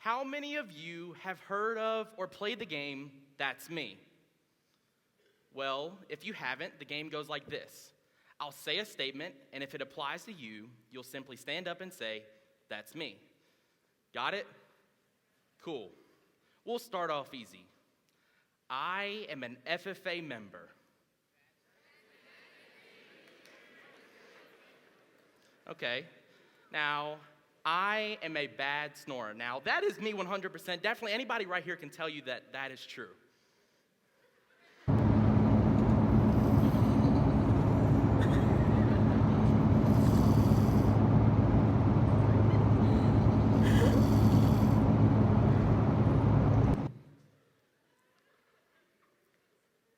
How many of you have heard of or played the game, That's Me? Well, if you haven't, the game goes like this. I'll say a statement, and if it applies to you, you'll simply stand up and say, That's me. Got it? Cool. We'll start off easy. I am an FFA member. Okay. Now, I am a bad snorer. Now, that is me 100%. Definitely anybody right here can tell you that that is true.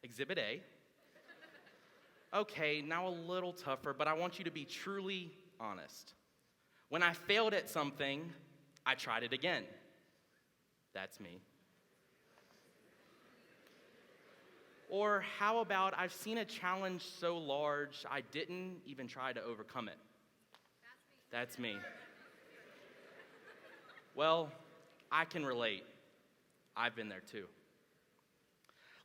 Exhibit A. Okay, now a little tougher, but I want you to be truly honest. When I failed at something, I tried it again. That's me. Or how about I've seen a challenge so large, I didn't even try to overcome it. That's me. Well, I can relate. I've been there too.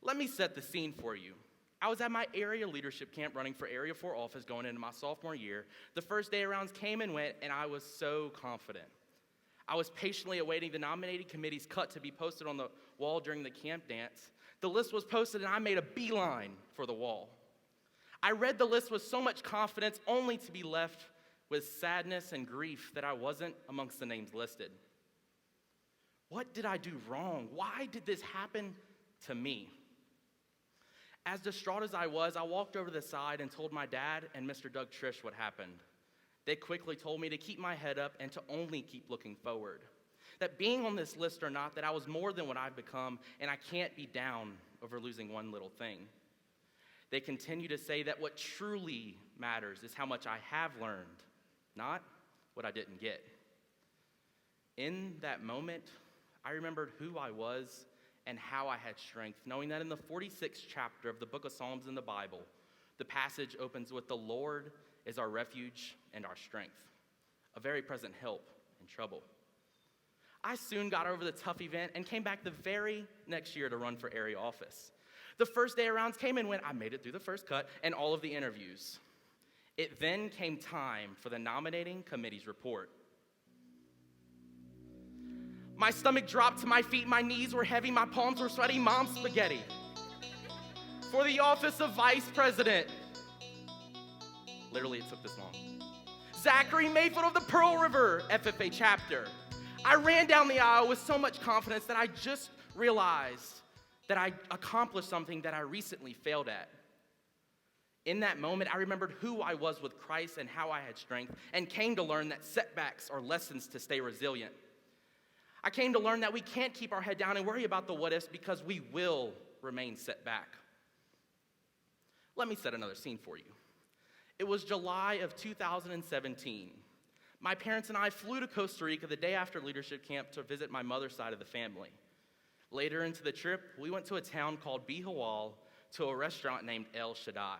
Let me set the scene for you. I was at my area leadership camp running for Area 4 office going into my sophomore year. The first day arounds came and went, and I was so confident. I was patiently awaiting the nominating committee's cut to be posted on the wall during the camp dance. The list was posted, and I made a beeline for the wall. I read the list with so much confidence, only to be left with sadness and grief that I wasn't amongst the names listed. What did I do wrong? Why did this happen to me? As distraught as I was, I walked over to the side and told my dad and Mr. Doug Trish what happened. They quickly told me to keep my head up and to only keep looking forward. That being on this list or not, that I was more than what I've become, and I can't be down over losing one little thing. They continue to say that what truly matters is how much I have learned, not what I didn't get. In that moment, I remembered who I was and how I had strength, knowing that in the 46th chapter of the book of Psalms in the Bible, the passage opens with, "The Lord is our refuge and our strength, a very present help in trouble." I soon got over the tough event and came back the very next year to run for area office. The first day around came and went. I made it through the first cut and all of the interviews. It then came time for the nominating committee's report. My stomach dropped to my feet, my knees were heavy, my palms were sweaty, mom's spaghetti. For the office of vice president. Literally, it took this long. Zachary Mayfield of the Pearl River FFA chapter. I ran down the aisle with so much confidence that I just realized that I accomplished something that I recently failed at. In that moment, I remembered who I was with Christ and how I had strength, and came to learn that setbacks are lessons to stay resilient. I came to learn that we can't keep our head down and worry about the what-ifs because we will remain set back. Let me set another scene for you. It was July of 2017. My parents and I flew to Costa Rica the day after leadership camp to visit my mother's side of the family. Later into the trip, we went to a town called Bihawal to a restaurant named El Shaddai,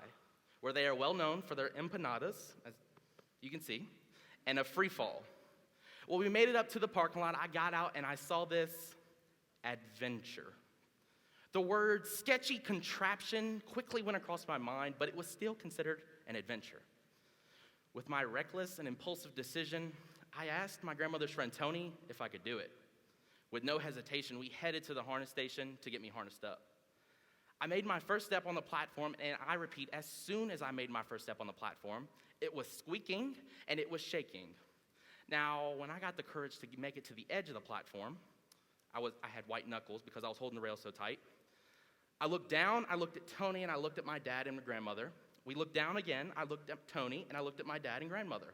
where they are well known for their empanadas, as you can see, and a free fall. Well, we made it up to the parking lot. I got out and I saw this adventure. The word sketchy contraption quickly went across my mind, but it was still considered an adventure. With my reckless and impulsive decision, I asked my grandmother's friend Tony if I could do it. With no hesitation, we headed to the harness station to get me harnessed up. I made my first step on the platform, and I repeat, as soon as I made my first step on the platform, it was squeaking and it was shaking. Now, when I got the courage to make it to the edge of the platform, I had white knuckles because I was holding the rail so tight. I looked down, I looked at Tony, and I looked at my dad and my grandmother. We looked down again, I looked at Tony, and I looked at my dad and grandmother.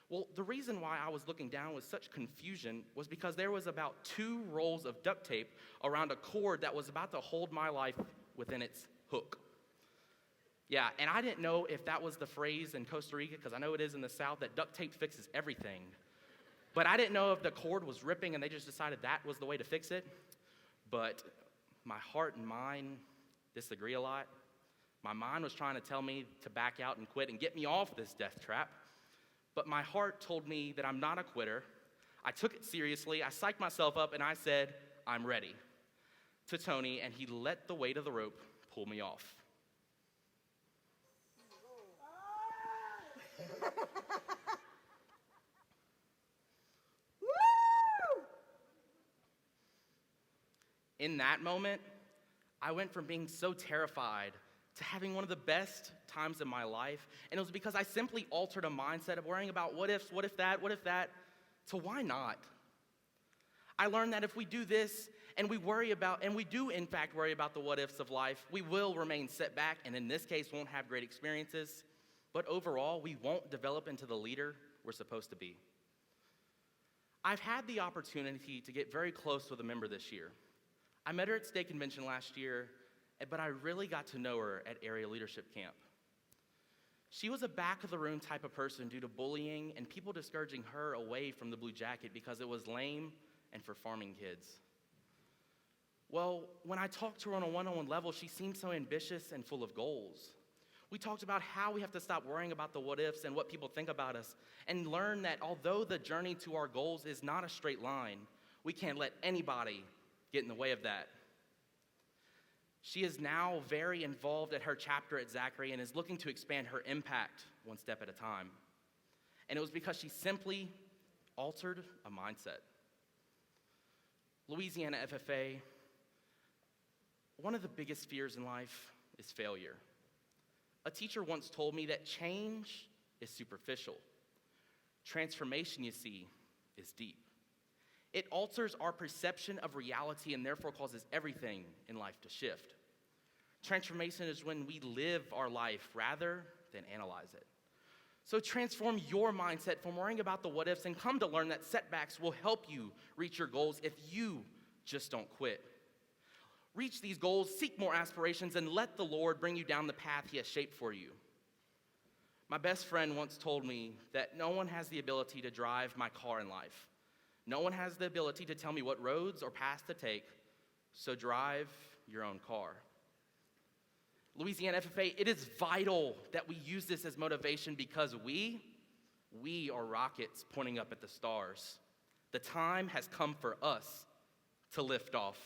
Well, the reason why I was looking down with such confusion was because there was about 2 rolls of duct tape around a cord that was about to hold my life within its hook. Yeah, and I didn't know if that was the phrase in Costa Rica, because I know it is in the South, that duct tape fixes everything. But I didn't know if the cord was ripping and they just decided that was the way to fix it. But my heart and mind disagree a lot. My mind was trying to tell me to back out and quit and get me off this death trap. But my heart told me that I'm not a quitter. I took it seriously, I psyched myself up, and I said, I'm ready, to Tony, and he let the weight of the rope pull me off. In that moment, I went from being so terrified to having one of the best times of my life. And it was because I simply altered a mindset of worrying about what if that, to why not? I learned that if we do this and we do in fact worry about the what ifs of life, we will remain set back and in this case won't have great experiences. But overall, we won't develop into the leader we're supposed to be. I've had the opportunity to get very close with a member this year. I met her at State Convention last year, but I really got to know her at Area Leadership Camp. She was a back-of-the-room type of person due to bullying and people discouraging her away from the Blue Jacket because it was lame and for farming kids. Well, when I talked to her on a one-on-one level, she seemed so ambitious and full of goals. We talked about how we have to stop worrying about the what-ifs and what people think about us and learn that although the journey to our goals is not a straight line, we can't let anybody get in the way of that. She is now very involved at her chapter at Zachary and is looking to expand her impact one step at a time. And it was because she simply altered a mindset. Louisiana FFA, one of the biggest fears in life is failure. A teacher once told me that change is superficial. Transformation, you see, is deep. It alters our perception of reality and therefore causes everything in life to shift. Transformation is when we live our life rather than analyze it. So transform your mindset from worrying about the what-ifs and come to learn that setbacks will help you reach your goals if you just don't quit. Reach these goals, seek more aspirations, and let the Lord bring you down the path He has shaped for you. My best friend once told me that no one has the ability to drive my car in life. No one has the ability to tell me what roads or paths to take, so drive your own car. Louisiana FFA, it is vital that we use this as motivation because we are rockets pointing up at the stars. The time has come for us to lift off.